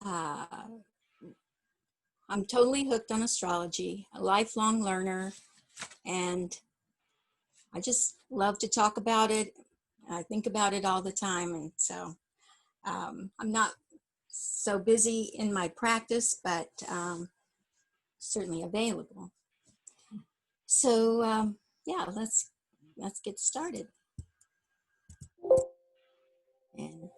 Uh, I'm totally hooked on astrology, a lifelong learner, and I just love to talk about it. I think about it all the time, and so I'm not so busy in my practice, but certainly available. So yeah, let's get started. And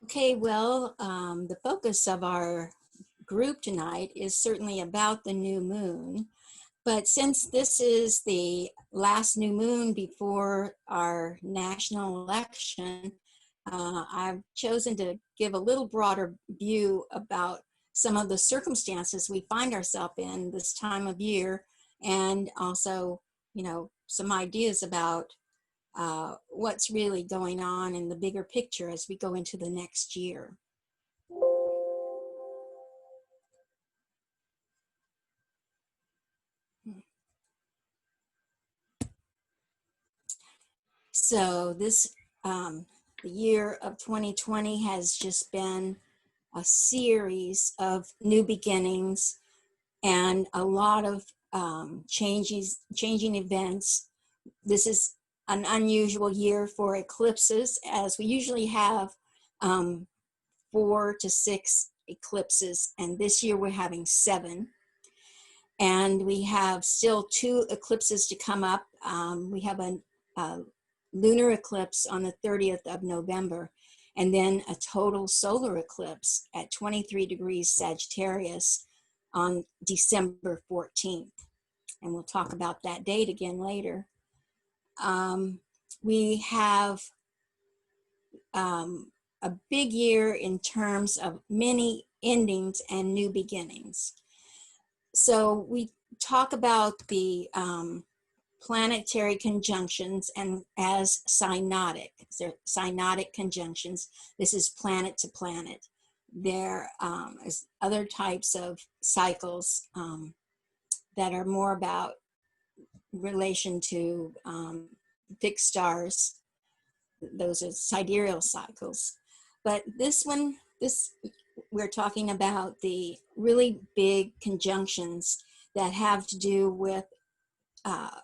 okay, well, the focus of our group tonight is certainly about the new moon. But since this is the last new moon before our national election, I've chosen to give a little broader view about some of the circumstances we find ourselves in this time of year, and also, some ideas about what's really going on in the bigger picture as we go into the next year. So this the year of 2020 has just been a series of new beginnings and a lot of changing events. This is an unusual year for eclipses, as we usually have 4 to 6 eclipses, and this year we're having 7. And we have still 2 eclipses to come up. We have a lunar eclipse on the 30th of November, and then a total solar eclipse at 23 degrees Sagittarius on December 14th. And we'll talk about that date again later. We have a big year in terms of many endings and new beginnings. So we talk about the planetary conjunctions and as synodic. They're synodic conjunctions. This is planet to planet. There is other types of cycles that are more about relation to fixed stars. Those are sidereal cycles. But this we're talking about the really big conjunctions that have to do with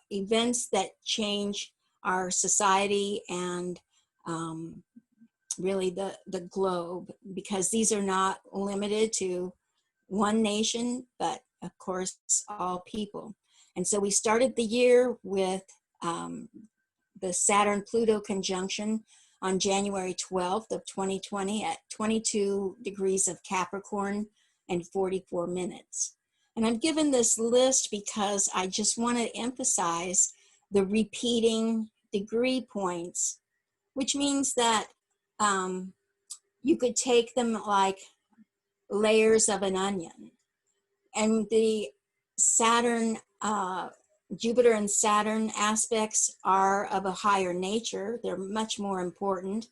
events that change our society and really the globe, because these are not limited to one nation, but of course all people. And so we started the year with the Saturn-Pluto conjunction on January 12th of 2020 at 22 degrees of Capricorn and 44 minutes. And I've given this list because I just want to emphasize the repeating degree points, which means that you could take them like layers of an onion. And the Saturn, Jupiter and Saturn aspects are of a higher nature. They're much more important.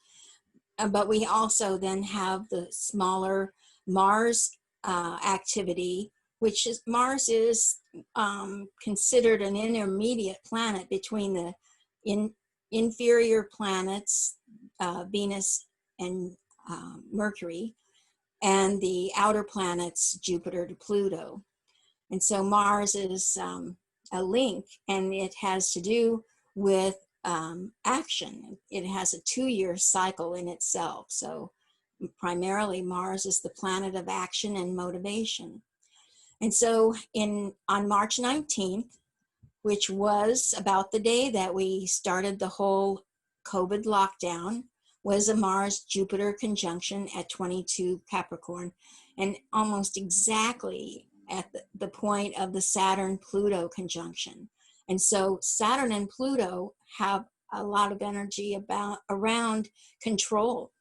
But we also then have the smaller Mars activity, which is Mars is considered an intermediate planet between the inferior planets, Venus and Mercury, and the outer planets, Jupiter to Pluto. And so Mars is a link, and it has to do with action. It has a 2-year cycle in itself. So primarily Mars is the planet of action and motivation. And so on March 19th, which was about the day that we started the whole COVID lockdown, was a Mars-Jupiter conjunction at 22 Capricorn, and almost exactly at the point of the Saturn-Pluto conjunction. And so Saturn and Pluto have a lot of energy around control,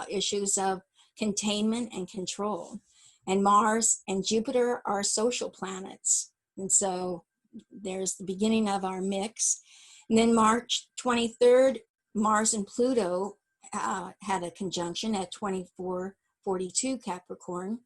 issues of containment and control. And Mars and Jupiter are social planets. And so there's the beginning of our mix. And then March 23rd, Mars and Pluto had a conjunction at 24:42 Capricorn.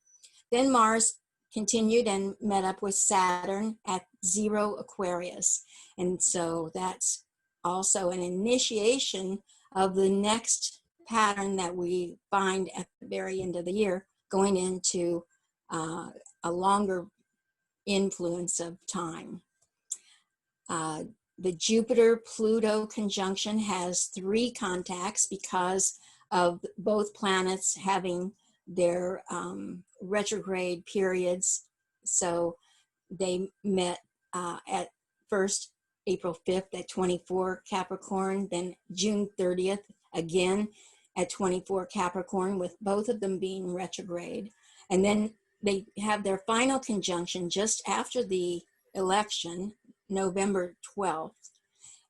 Then Mars continued and met up with Saturn at 0 Aquarius. And so that's also an initiation of the next pattern that we find at the very end of the year, going into a longer influence of time. The Jupiter-Pluto conjunction has 3 contacts because of both planets having their retrograde periods. So they met at first April 5th at 24 Capricorn, then June 30th again at 24 Capricorn, with both of them being retrograde. And then they have their final conjunction just after the election, November 12th.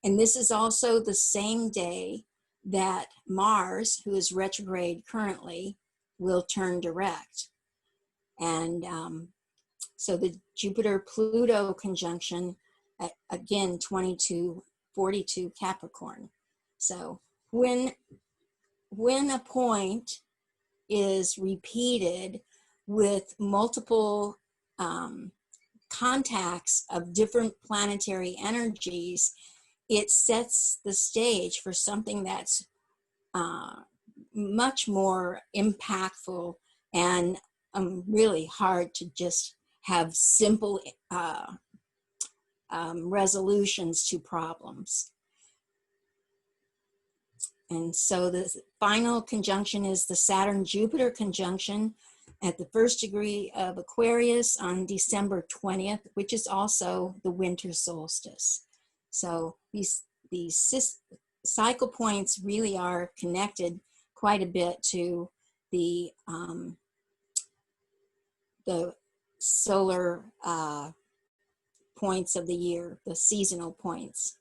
And this is also the same day that Mars, who is retrograde currently, will turn direct. And so the Jupiter-Pluto conjunction, again, 2242 Capricorn. So when a point is repeated with multiple contacts of different planetary energies, it sets the stage for something that's much more impactful and really hard to just have simple resolutions to problems. And so the final conjunction is the Saturn-Jupiter conjunction at the 1st degree of Aquarius on December 20th, which is also the winter solstice. So these cycle points really are connected quite a bit to the solar points of the year, the seasonal points.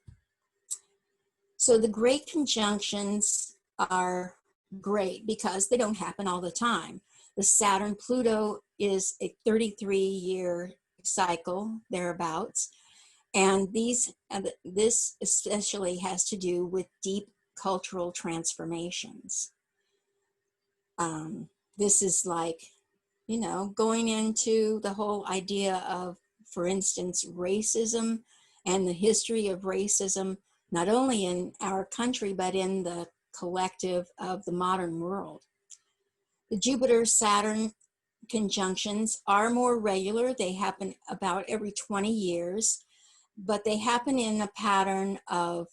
So the great conjunctions are great because they don't happen all the time. The Saturn-Pluto is a 33-year cycle, thereabouts. And this especially has to do with deep cultural transformations. This is like, you know, going into the whole idea of, for instance, racism and the history of racism, not only in our country, but in the collective of the modern world. The Jupiter-Saturn conjunctions are more regular. They happen about every 20 years, but they happen in a pattern of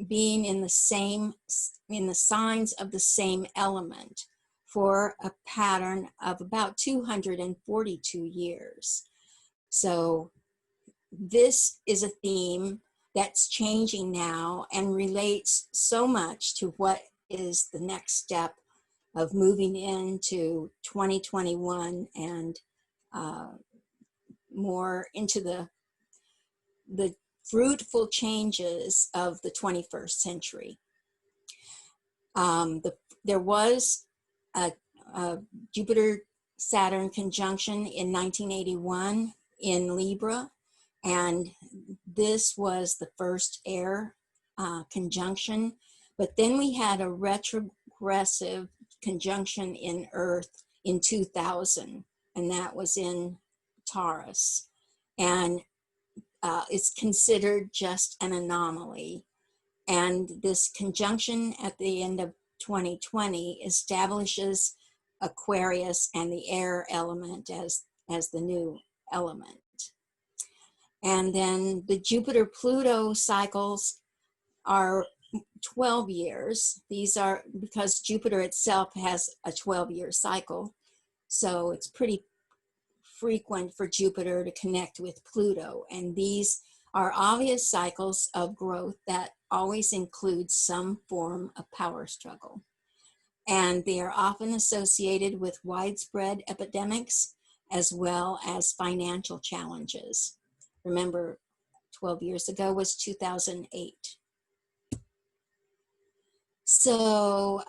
being in the signs of the same element for a pattern of about 242 years. So this is a theme that's changing now and relates so much to what is the next step of moving into 2021 and more into the fruitful changes of the 21st century. There was a Jupiter-Saturn conjunction in 1981 in Libra, and this was the first air conjunction. But then we had a retrogressive conjunction in Earth in 2000, and that was in Taurus. And it's considered just an anomaly. And this conjunction at the end of 2020 establishes Aquarius and the air element as the new element. And then the Jupiter-Pluto cycles are 12 years. These are because Jupiter itself has a 12-year cycle. So it's pretty frequent for Jupiter to connect with Pluto. And these are obvious cycles of growth that always include some form of power struggle. And they are often associated with widespread epidemics as well as financial challenges. Remember, 12 years ago was 2008. So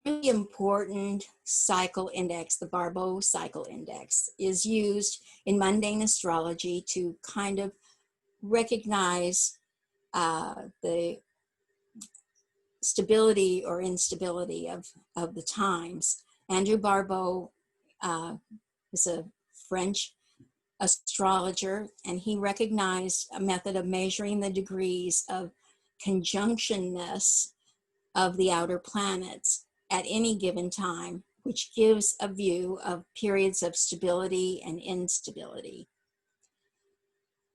really important cycle index, the Barbeau cycle index, is used in mundane astrology to kind of recognize the stability or instability of the times. Andrew Barbeau is a French astrologer, and he recognized a method of measuring the degrees of conjunctionness of the outer planets at any given time, which gives a view of periods of stability and instability.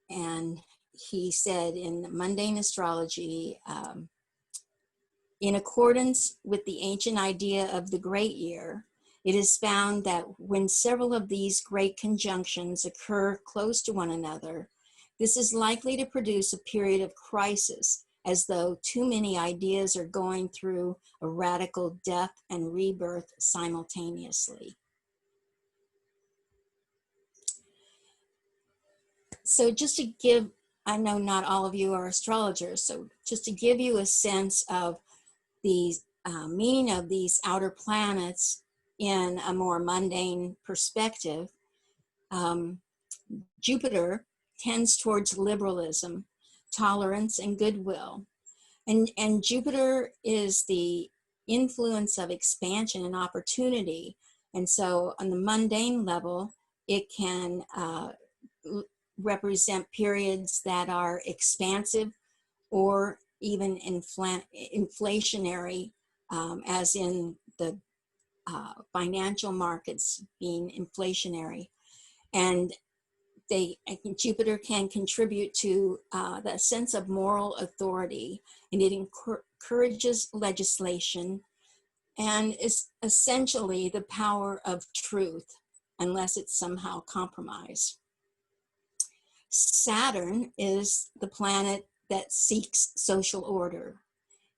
And he said in mundane astrology, in accordance with the ancient idea of the great year, it is found that when several of these great conjunctions occur close to one another, this is likely to produce a period of crisis, as though too many ideas are going through a radical death and rebirth simultaneously. So just to give, I know not all of you are astrologers, so just to give you a sense of the meaning of these outer planets in a more mundane perspective, Jupiter tends towards liberalism, tolerance, and goodwill. And Jupiter is the influence of expansion and opportunity. And so on the mundane level, it can represent periods that are expansive or even inflationary, as in the financial markets being inflationary. And I think Jupiter can contribute to the sense of moral authority, and it encourages legislation and is essentially the power of truth, unless it's somehow compromised. Saturn is the planet that seeks social order.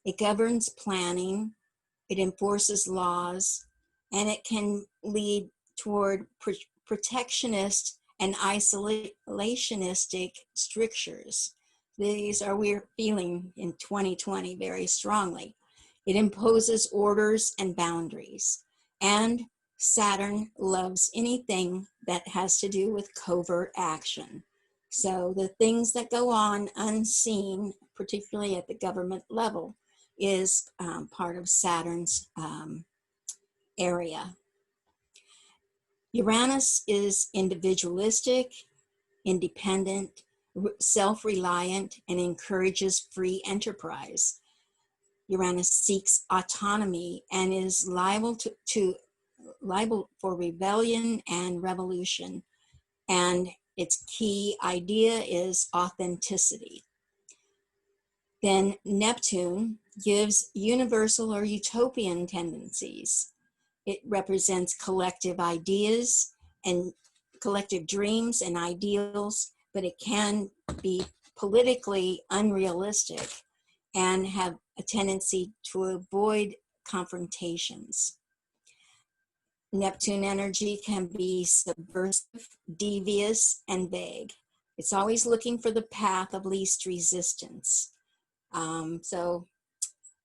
It governs planning, it enforces laws, and it can lead toward protectionist and isolationistic strictures. These are we're feeling in 2020 very strongly. It imposes orders and boundaries. And Saturn loves anything that has to do with covert action. So the things that go on unseen, particularly at the government level, is part of Saturn's area. Uranus is individualistic, independent, self-reliant, and encourages free enterprise. Uranus seeks autonomy and is liable for rebellion and revolution. And its key idea is authenticity. Then Neptune gives universal or utopian tendencies. It represents collective ideas and collective dreams and ideals, but it can be politically unrealistic and have a tendency to avoid confrontations. Neptune energy can be subversive, devious, and vague. It's always looking for the path of least resistance. So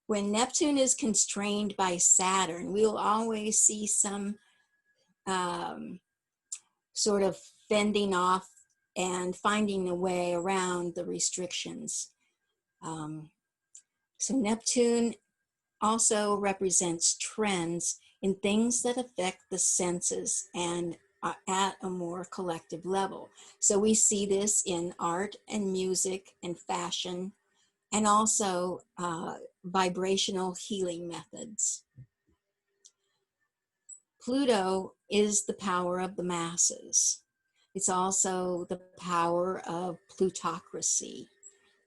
when Neptune is constrained by Saturn, we'll always see some sort of fending off and finding a way around the restrictions. So Neptune also represents trends in things that affect the senses and at a more collective level. So we see this in art and music and fashion, and also vibrational healing methods. Pluto is the power of the masses. It's also the power of plutocracy.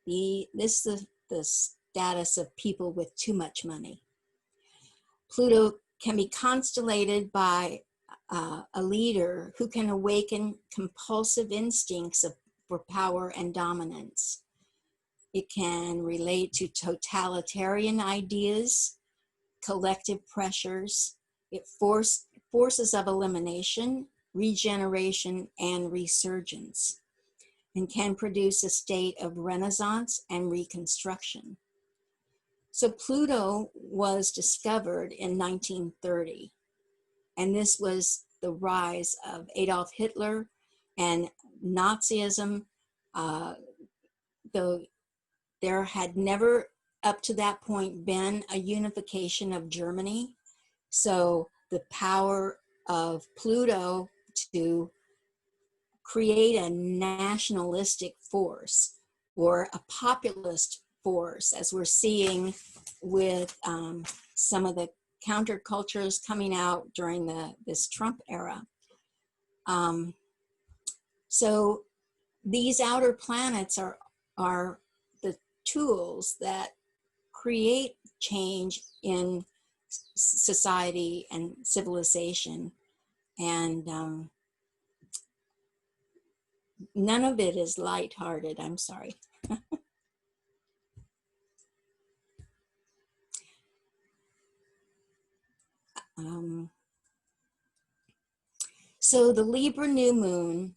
This is the status of people with too much money. Pluto can be constellated by a leader who can awaken compulsive instincts for power and dominance. It can relate to totalitarian ideas, collective pressures. It forces of elimination, regeneration, and resurgence, and can produce a state of renaissance and reconstruction. So Pluto was discovered in 1930, and this was the rise of Adolf Hitler and Nazism, though there had never up to that point been a unification of Germany. So the power of Pluto to create a nationalistic force or a populist force, as we're seeing with some of the countercultures coming out during this Trump era. So these outer planets are the tools that create change in society and civilization, and none of it is lighthearted. I'm sorry. So the Libra New Moon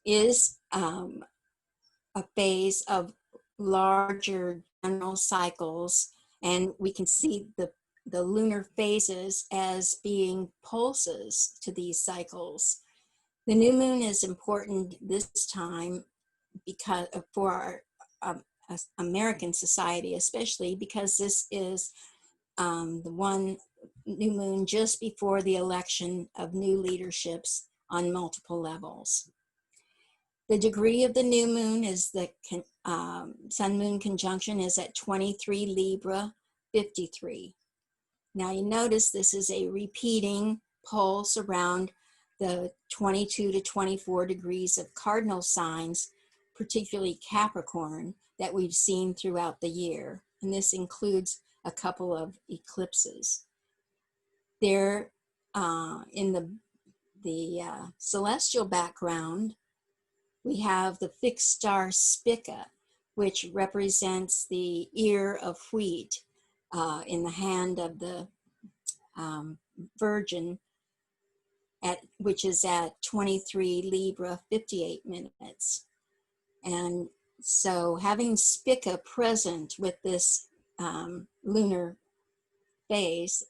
is a phase of larger general cycles, and we can see the lunar phases as being pulses to these cycles. The new moon is important this time because for our American society, especially because this is the one new moon just before the election of new leaderships on multiple levels. The degree of the new moon is the sun-moon conjunction is at 23 Libra, 53. Now you notice this is a repeating pulse around the 22 to 24 degrees of cardinal signs, particularly Capricorn, that we've seen throughout the year. And this includes a couple of eclipses. There, in the celestial background, we have the fixed star Spica, which represents the ear of wheat in the hand of the Virgin, which is at 23 Libra, 58 minutes. And so having Spica present with this lunar phase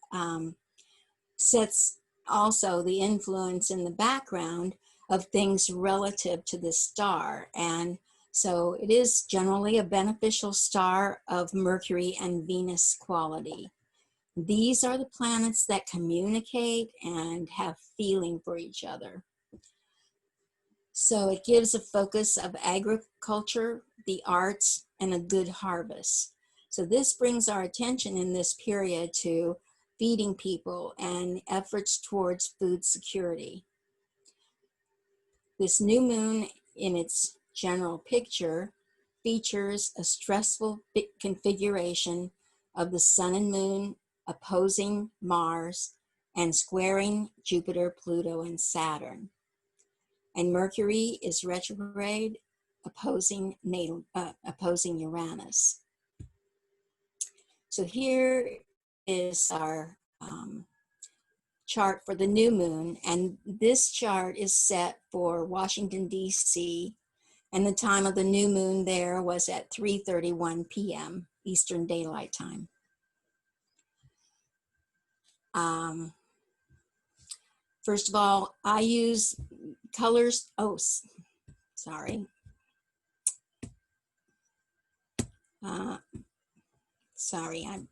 sets also the influence in the background of things relative to the star. And so it is generally a beneficial star of Mercury and Venus quality. These are the planets that communicate and have feeling for each other. So it gives a focus of agriculture, the arts, and a good harvest. So this brings our attention in this period to feeding people and efforts towards food security. This new moon, in its general picture, features a stressful configuration of the sun and moon opposing Mars and squaring Jupiter, Pluto, and Saturn. And Mercury is retrograde, opposing Uranus. So here is our chart for the new moon, and this chart is set for Washington, D.C., and the time of the new moon there was at 3:31 p.m. Eastern Daylight Time. First of all, I use colors. Oh, sorry. Sorry, I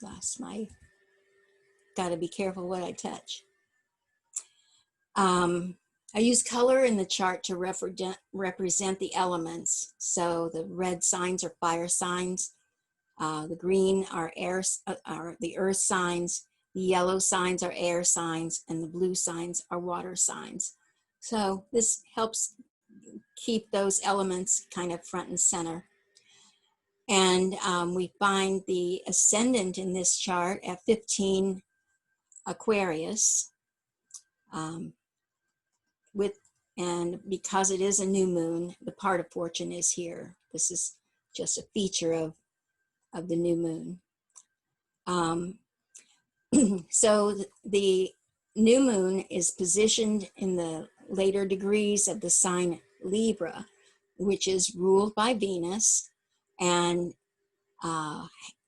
lost my, gotta be careful what I touch. I use color in the chart to represent the elements. So the red signs are fire signs, the green are the earth signs, the yellow signs are air signs, and the blue signs are water signs. So this helps keep those elements kind of front and center. And we find the ascendant in this chart at 15 Aquarius. And because it is a new moon, the part of fortune is here. This is just a feature of the new moon. So the new moon is positioned in the later degrees of the sign Libra, which is ruled by Venus and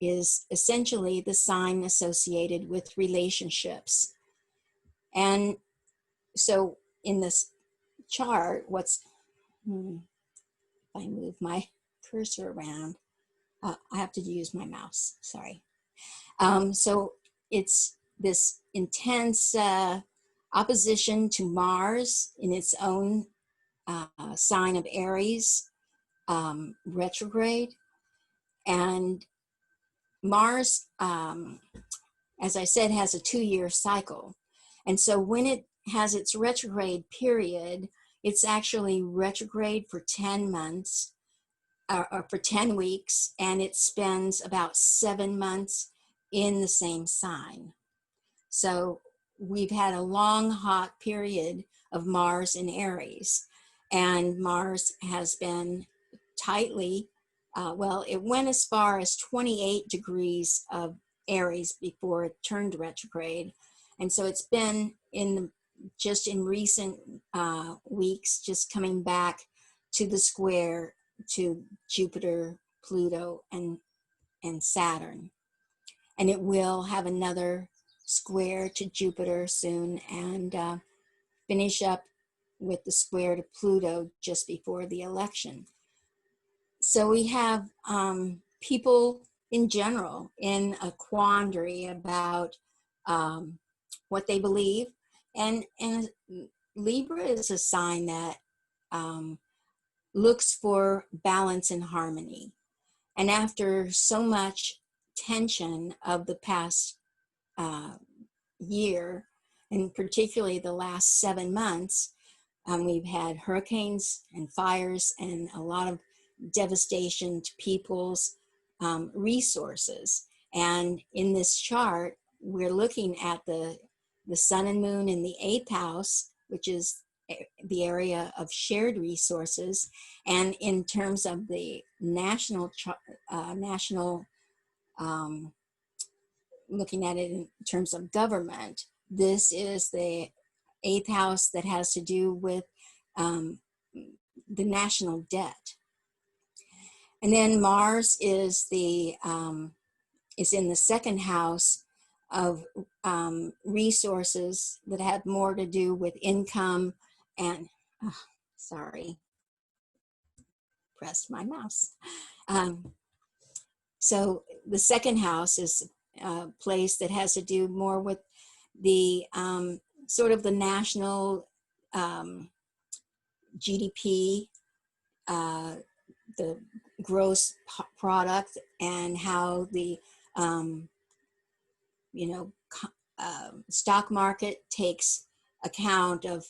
is essentially the sign associated with relationships. And so in this chart, if I move my cursor around, I have to use my mouse, sorry. So it's this intense opposition to Mars in its own sign of Aries, retrograde. And Mars, as I said, has a 2-year cycle. And so when it has its retrograde period, it's actually retrograde for 10 months or for 10 weeks, and it spends about 7 months in the same sign. So we've had a long, hot period of Mars in Aries, and Mars has been tightly, well, it went as far as 28 degrees of Aries before it turned retrograde. And so it's been just in recent weeks, just coming back to the square to Jupiter, Pluto, and Saturn. And it will have another square to Jupiter soon, and finish up with the square to Pluto just before the election. So we have people in general in a quandary about what they believe, and Libra is a sign that looks for balance and harmony. And after so much tension of the past year, and particularly the last 7 months, we've had hurricanes and fires and a lot of devastation to people's resources. And in this chart, we're looking at the sun and moon in the 8th house, which is the area of shared resources. And in terms of the national, looking at it in terms of government, this is the 8th house that has to do with the national debt. And then Mars is in the 2nd house of resources that have more to do with income and, sorry, pressed my mouse. So the 2nd house is a place that has to do more with the sort of the national GDP, the gross product, and how the stock market takes account of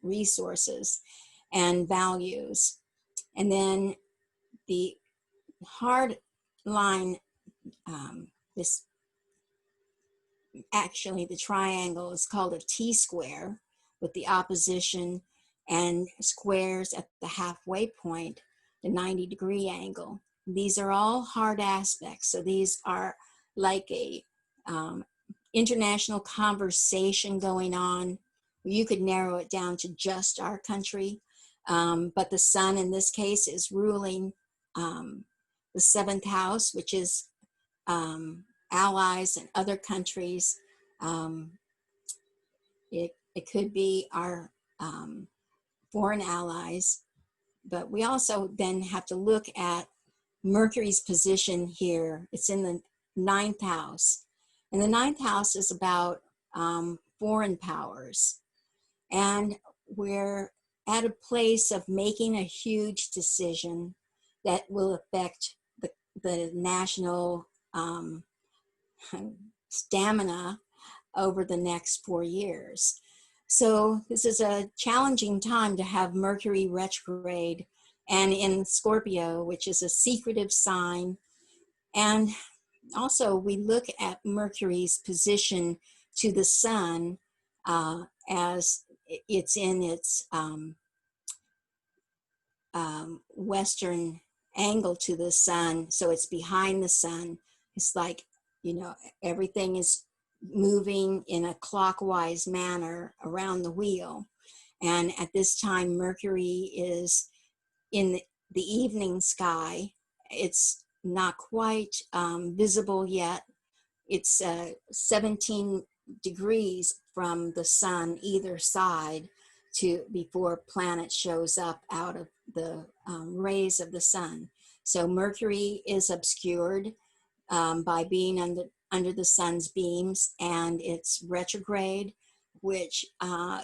resources and values. And then the hard line, the triangle is called a T-square, with the opposition and squares at the halfway point, the 90-degree angle. These are all hard aspects. So these are like a international conversation going on. You could narrow it down to just our country, but the sun in this case is ruling the 7th house, which is allies and other countries. It could be our foreign allies, but we also then have to look at Mercury's position here. It's in the 9th house, and the 9th house is about foreign powers, and we're at a place of making a huge decision that will affect the national stamina over the next 4 years. So this is a challenging time to have Mercury retrograde and in Scorpio, which is a secretive sign. And also we look at Mercury's position to the sun as it's in its western angle to the sun. So it's behind the sun. It's like, everything is moving in a clockwise manner around the wheel. And at this time, Mercury is in the evening sky. It's not quite visible yet. It's 17 degrees from the sun either side before planet shows up out of the rays of the sun. So Mercury is obscured by being under the sun's beams, and it's retrograde, which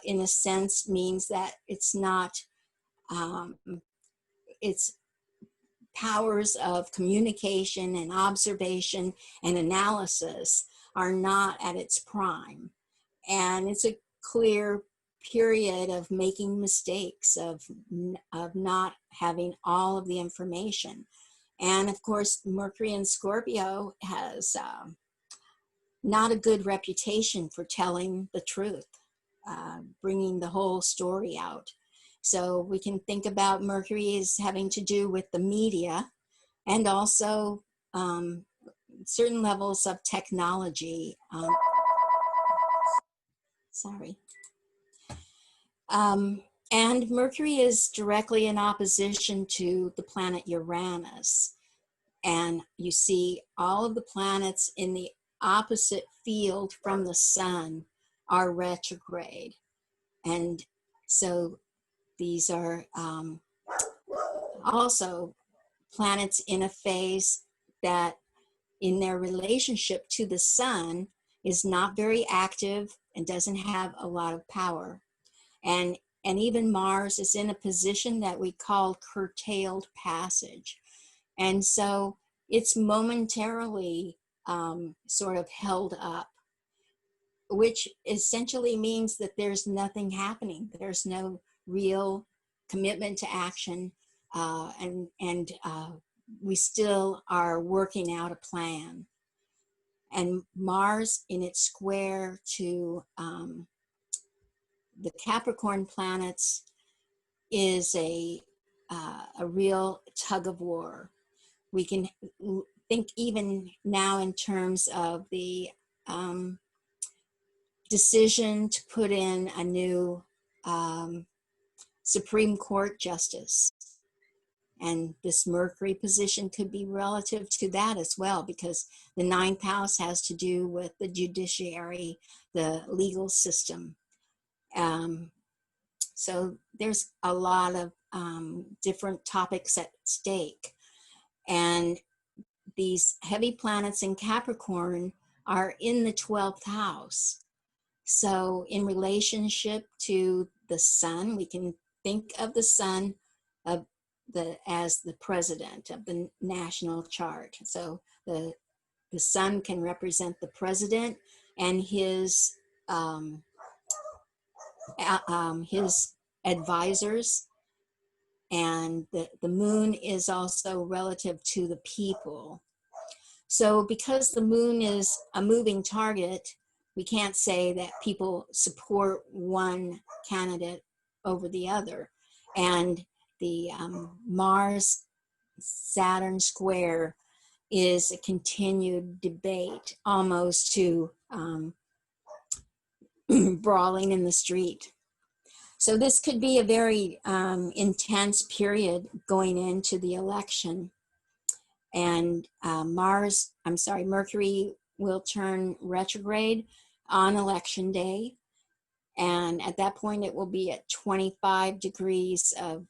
in a sense means that it's not, its powers of communication and observation and analysis are not at its prime. And it's a clear period of making mistakes, of not having all of the information. And of course, Mercury in Scorpio has not a good reputation for telling the truth, bringing the whole story out. So we can think about Mercury as having to do with the media, and also certain levels of technology. And Mercury is directly in opposition to the planet Uranus. And you see all of the planets in the opposite field from the sun are retrograde. And so these are also planets in a phase that in their relationship to the sun is not very active and doesn't have a lot of power. And even Mars is in a position that we call curtailed passage. And so it's momentarily sort of held up, which essentially means that there's nothing happening. There's no real commitment to action, and we still are working out a plan. And Mars in its square to the Capricorn planets is a real tug of war. We can think even now in terms of the decision to put in a new Supreme Court justice. And this Mercury position could be relative to that as well, because the ninth house has to do with the judiciary, the legal system. So there's a lot of different topics at stake. And these heavy planets in Capricorn are in the 12th house. So in relationship to the sun, we can think of the sun as the president of the national chart. So the sun can represent the president and his advisors, and the moon is also relative to the people. So because the moon is a moving target, we can't say that people support one candidate over the other. And the Mars-Saturn square is a continued debate, almost to brawling in the street. So this could be a very intense period going into the election. And Mercury will turn retrograde on election day. And at that point, it will be at 25 degrees of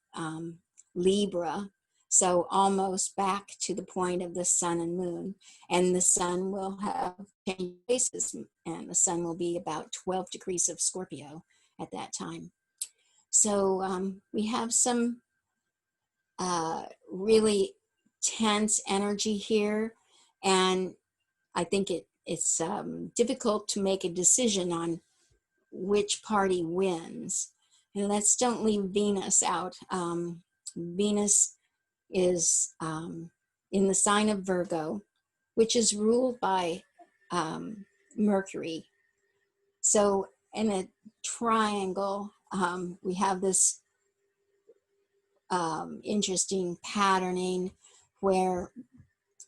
Libra. So almost back to the point of the sun and moon. And the sun will have changed places, and the sun will be about 12 degrees of Scorpio at that time. So we have some really tense energy here, and I think it's difficult to make a decision on which party wins. And let's don't leave Venus out. Venus is in the sign of Virgo, which is ruled by Mercury. So in a triangle, we have this interesting patterning where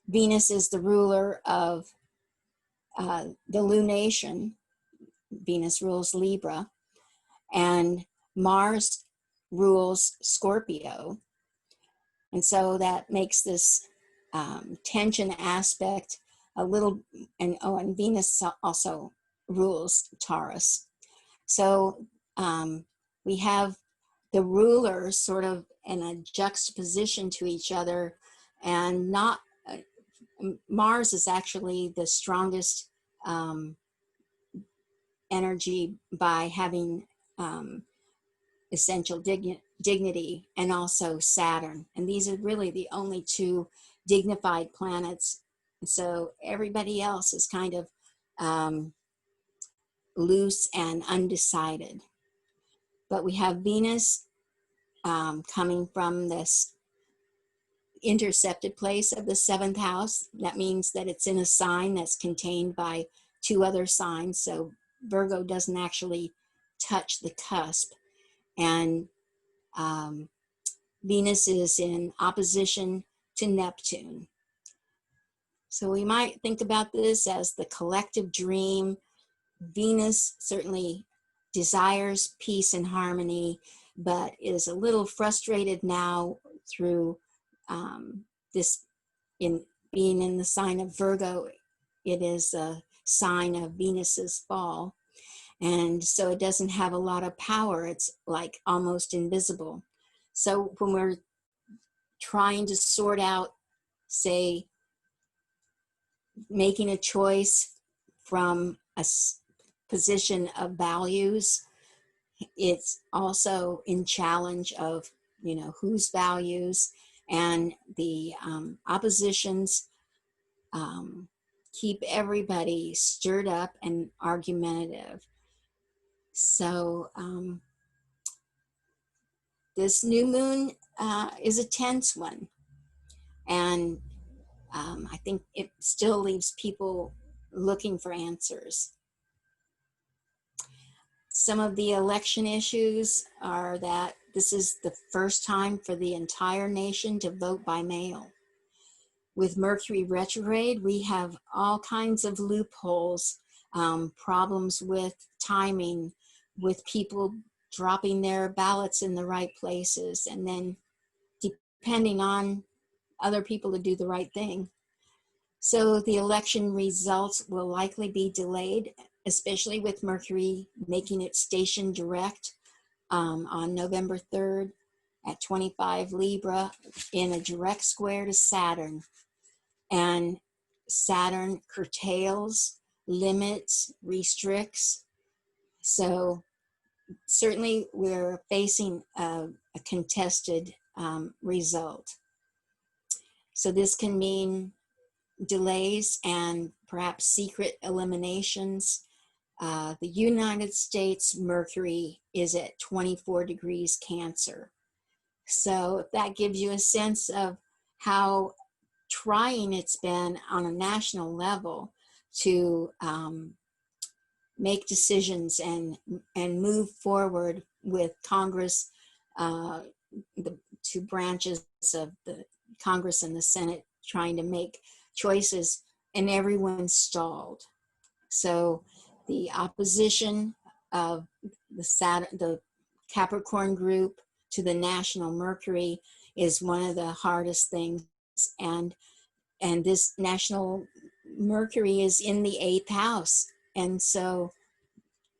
Venus is the ruler of the lunation. Venus rules Libra, and Mars rules Scorpio. And so that makes this tension aspect a little, and Venus also rules Taurus. So we have the rulers sort of in a juxtaposition to each other, and not, Mars is actually the strongest energy by having essential dignity, and also Saturn. And these are really the only two dignified planets. So everybody else is kind of loose and undecided. But we have Venus coming from this intercepted place of the seventh house. That means that it's in a sign that's contained by two other signs. So Virgo doesn't actually touch the cusp. And Venus is in opposition to Neptune. So we might think about this as the collective dream. Venus certainly desires peace and harmony, but is a little frustrated now through this, in being in the sign of Virgo. It is a sign of Venus's fall. And so it doesn't have a lot of power. It's like almost invisible. So when we're trying to sort out, say, making a choice from a position of values, it's also in challenge of, you know, whose values, and the oppositions keep everybody stirred up and argumentative. So this new moon is a tense one. And I think it still leaves people looking for answers. Some of the election issues are that this is the first time for the entire nation to vote by mail. With Mercury retrograde, we have all kinds of loopholes, problems with timing, with people dropping their ballots in the right places, and then depending on other people to do the right thing. So the election results will likely be delayed, especially with Mercury making its station direct on November 3rd at 25 Libra in a direct square to Saturn. And Saturn curtails, limits, restricts. So certainly we're facing a contested result. So this can mean delays and perhaps secret eliminations. The United States Mercury is at 24 degrees Cancer. So if that gives you a sense of how trying it's been on a national level to make decisions and move forward with Congress, the two branches of the Congress and the Senate trying to make choices, and everyone's stalled. So the opposition of the Capricorn group to the national Mercury is one of the hardest things. And this national Mercury is in the 8th house. And so,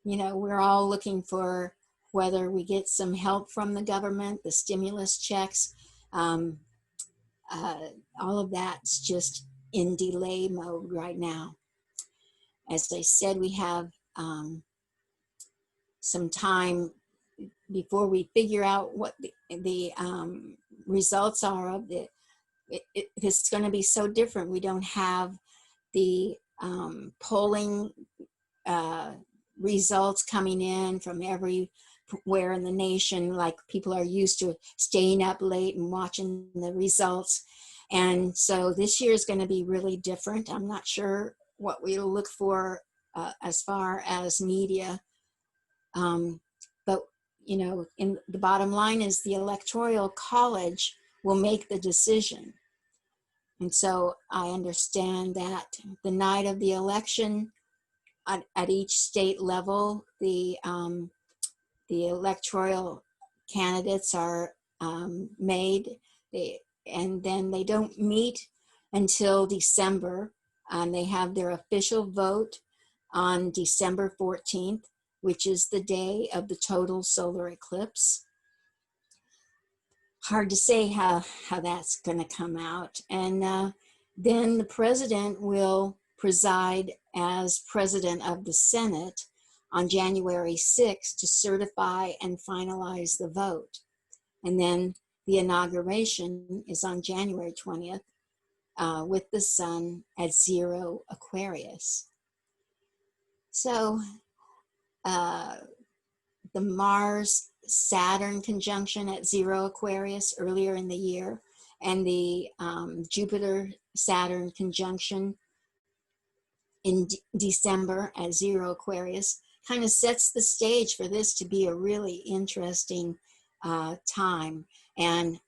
you know, we're all looking for whether we get some help from the government, the stimulus checks, all of that's just in delay mode right now. As I said, we have some time before we figure out what the results are of it. It's going to be so different. We don't have the polling results coming in from everywhere in the nation, like people are used to staying up late and watching the results. And so this year is going to be really different. I'm not sure what we'll look for as far as media. But, you know, in the bottom line is the Electoral College will make the decision. And so I understand that the night of the election at each state level, the electoral candidates are made, and then they don't meet until December, and they have their official vote on December 14th, which is the day of the total solar eclipse. Hard to say how that's going to come out. And then the president will preside as president of the Senate on January 6th to certify and finalize the vote. And then the inauguration is on January 20th with the sun at 0 Aquarius. So the Mars-Saturn conjunction at 0 Aquarius earlier in the year, and the Jupiter-Saturn conjunction in December at 0 Aquarius kind of sets the stage for this to be a really interesting time. And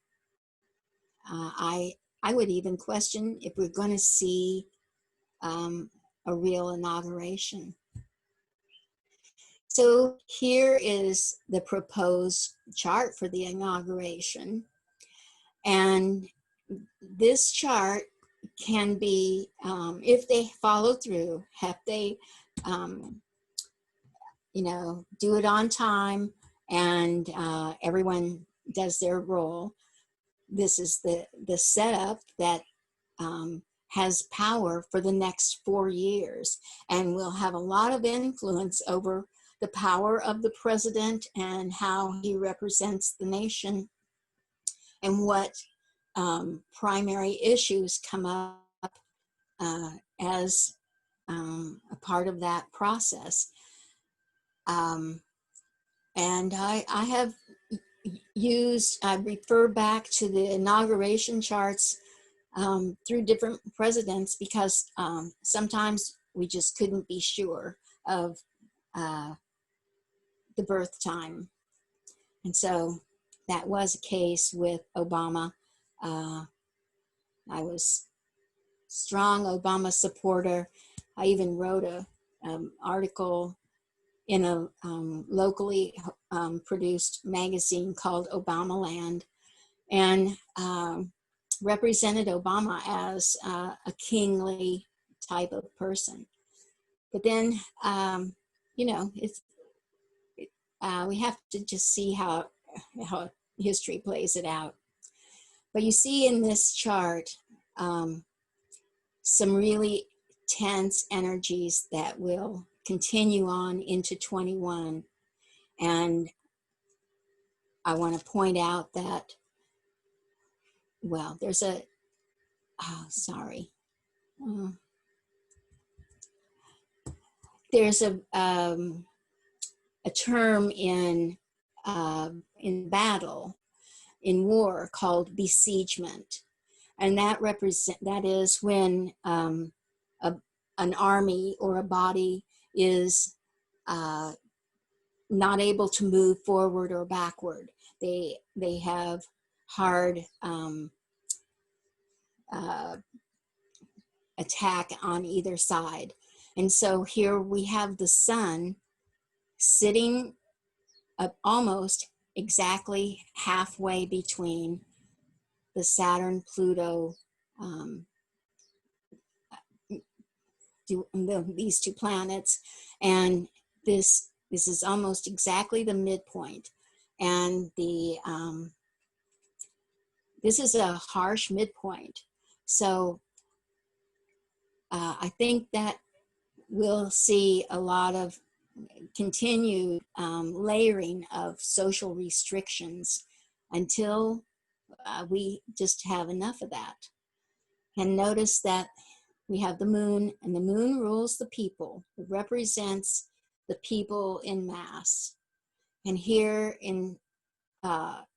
I would even question if we're going to see a real inauguration. So here is the proposed chart for the inauguration. And this chart can be, if they follow through, if they, do it on time and everyone does their role, this is the setup that has power for the next 4 years, and will have a lot of influence over the power of the president and how he represents the nation, and what primary issues come up as a part of that process. And I have I refer back to the inauguration charts through different presidents, because sometimes we just couldn't be sure of the birth time. And so that was a case with Obama. I was strong Obama supporter. I even wrote an article in a locally produced magazine called Obamaland, and represented Obama as a kingly type of person. But then, we have to just see how history plays it out. But you see in this chart some really tense energies that will continue on into 21. And I want to point out that, well, there's a, there's a term in battle, in war, called besiegement. And that is when an army or a body is not able to move forward or backward. They have hard attack on either side. And so here we have the sun sitting almost exactly halfway between the Saturn, Pluto, these two planets, and this is almost exactly the midpoint. And this is a harsh midpoint. So I think that we'll see a lot of continued layering of social restrictions until we just have enough of that. And notice that we have the moon, and the moon rules the people. It represents the people in mass. And here in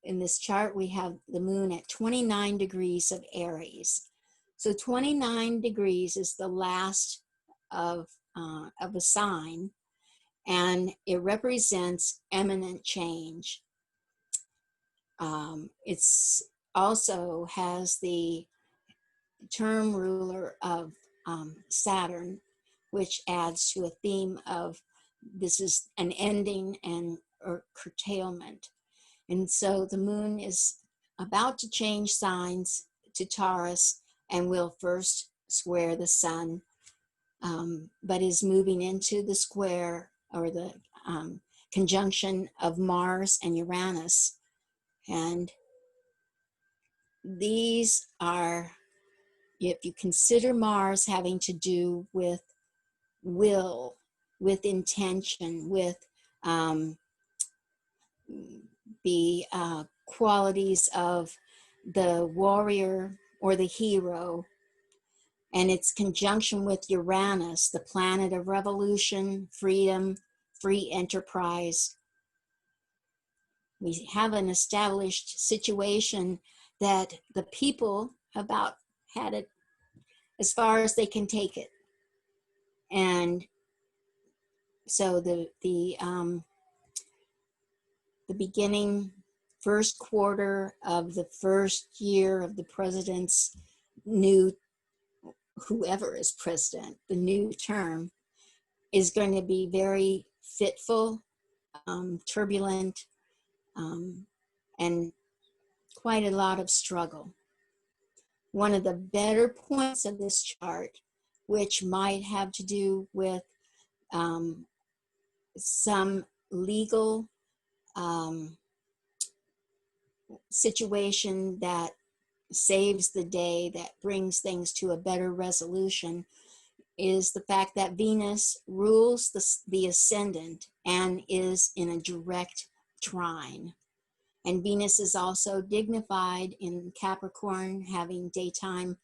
this chart, we have the moon at 29 degrees of Aries. So 29 degrees is the last of a sign, and it represents eminent change. It's also has the term ruler of Saturn, which adds to a theme of this is an ending or curtailment. And so the moon is about to change signs to Taurus and will first square the sun, but is moving into the square or the conjunction of Mars and Uranus. And these are, if you consider Mars having to do with will with intention, with the qualities of the warrior or the hero, and its conjunction with Uranus, the planet of revolution, freedom, free enterprise. We have an established situation that the people about had it as far as they can take it. And so the beginning first quarter of the first year of the president's new, whoever is president, the new term, is going to be very fitful, turbulent, and quite a lot of struggle. One of the better points of this chart, which might have to do with some legal situation that saves the day, that brings things to a better resolution, is the fact that Venus rules the ascendant and is in a direct trine. And Venus is also dignified in Capricorn, having daytime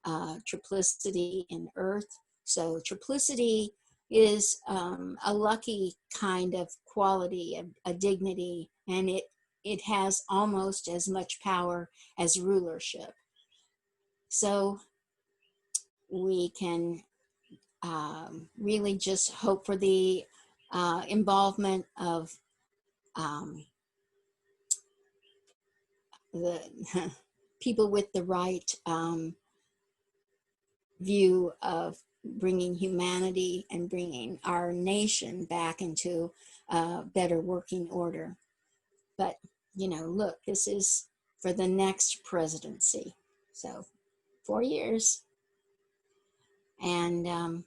triplicity in Earth. So triplicity is a lucky kind of quality, a dignity, and it has almost as much power as rulership. So we can really just hope for the involvement of the people with the right view of bringing humanity and bringing our nation back into better working order. But, you know, look, this is for the next presidency. So 4 years. And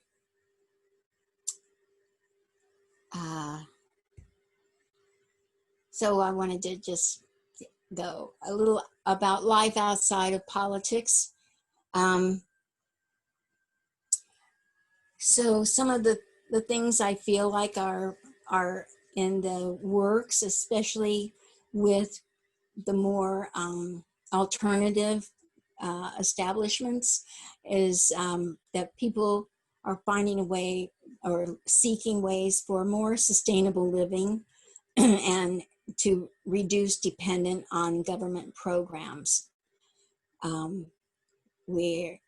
so I wanted to just go a little about life outside of politics. So some of the things I feel like are in the works, especially with the more alternative establishments, is that people are finding a way or seeking ways for more sustainable living and to reduce dependence on government programs. We're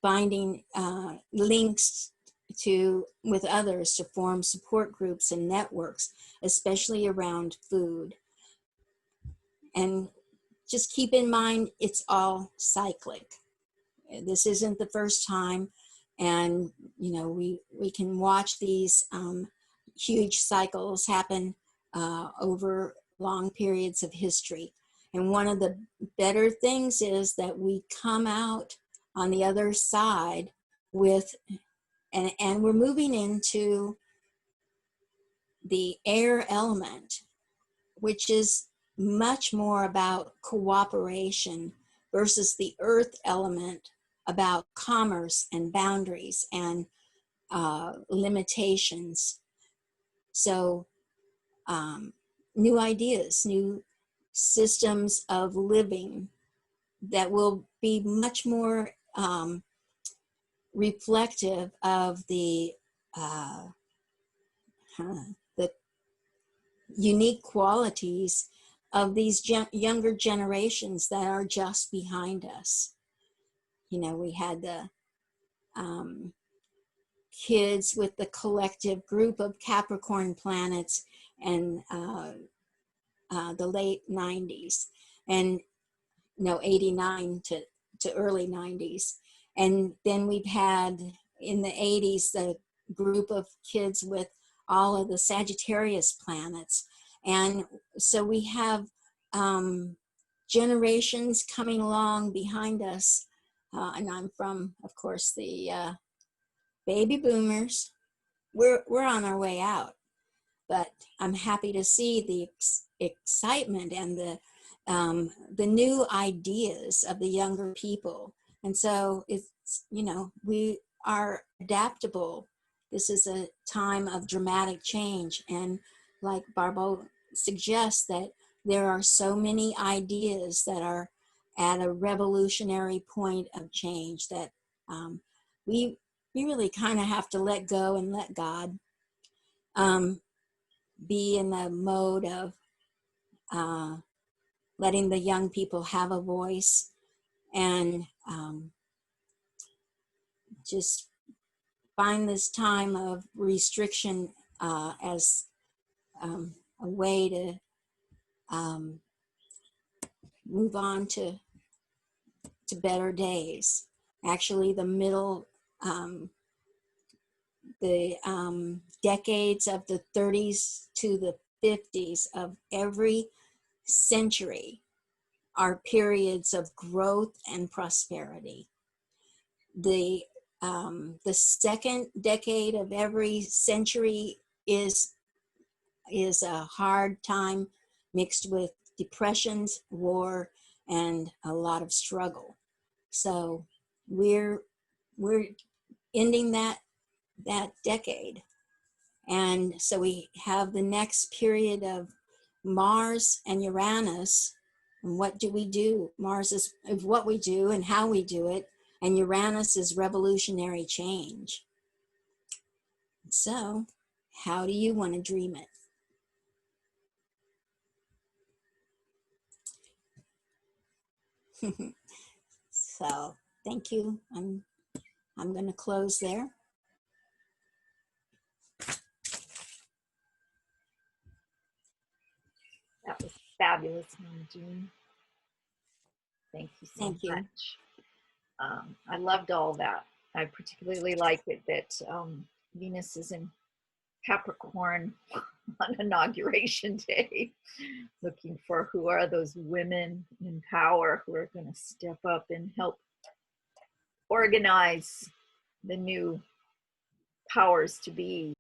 finding links with others to form support groups and networks, especially around food. And just keep in mind, it's all cyclic. This isn't the first time. And, you know, we can watch these huge cycles happen over long periods of history. And one of the better things is that we come out on the other side with, and we're moving into the air element, which is much more about cooperation versus the earth element about commerce and boundaries and limitations. So new ideas, new systems of living that will be much more reflective of the unique qualities of these younger generations that are just behind us. You know, we had the kids with the collective group of Capricorn planets and the late 90s, and 89 to early 90s. And then we've had in the 80s the group of kids with all of the Sagittarius planets. And so we have generations coming along behind us. And I'm from, of course, the baby boomers. We're on our way out, but I'm happy to see the excitement and the new ideas of the younger people. And so it's, you know, we are adaptable this is a time of dramatic change. And like Barbo suggests, that there are so many ideas that are at a revolutionary point of change that we really kind of have to let go and let God be in the mode of letting the young people have a voice, and just find this time of restriction as a way to move on to better days. Actually, the decades of the 30s to the 50s of every century are periods of growth and prosperity. The second decade of every century is a hard time mixed with depressions, war, and a lot of struggle. So we're ending that decade. And so we have the next period of Mars and Uranus. And what do we do? Mars is what we do and how we do it. And Uranus is revolutionary change. So how do you want to dream it? So thank you. I'm going to close there. That was fabulous, Norma Jean. Thank you so much. I loved all that. I particularly like it that Venus is in Capricorn on Inauguration Day, looking for who are those women in power who are going to step up and help organize the new powers to be.